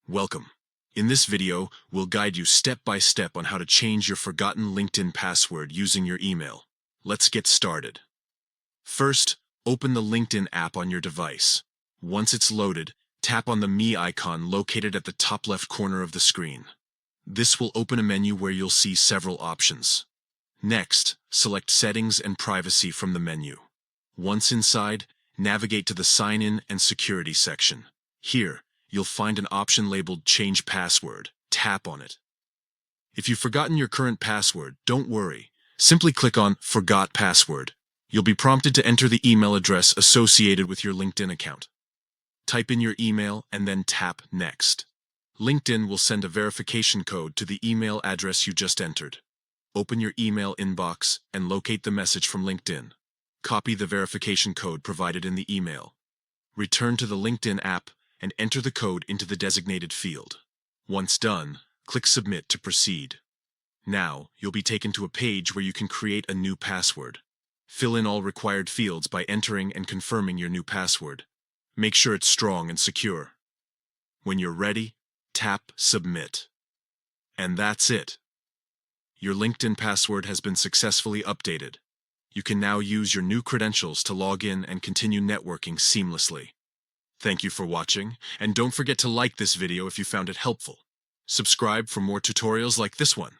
Welcome. In this video, we'll guide you step by step on how to change your forgotten LinkedIn password using your email. Let's get started. First, open the LinkedIn app on your device. Once it's loaded, tap on the Me icon located at the top left corner of the screen. This will open a menu where you'll see several options. Next, select Settings and Privacy from the menu. Once inside, navigate to the Sign In and Security section. Here, you'll find an option labeled Change Password. Tap on it. If you've forgotten your current password, don't worry. Simply click on Forgot Password. You'll be prompted to enter the email address associated with your LinkedIn account. Type in your email and then tap Next. LinkedIn will send a verification code to the email address you just entered. Open your email inbox and locate the message from LinkedIn. Copy the verification code provided in the email. Return to the LinkedIn app and enter the code into the designated field. Once done, click Submit to proceed. Now, you'll be taken to a page where you can create a new password. Fill in all required fields by entering and confirming your new password. Make sure it's strong and secure. When you're ready, tap Submit. And that's it. Your LinkedIn password has been successfully updated. You can now use your new credentials to log in and continue networking seamlessly. Thank you for watching, and don't forget to like this video if you found it helpful. Subscribe for more tutorials like this one.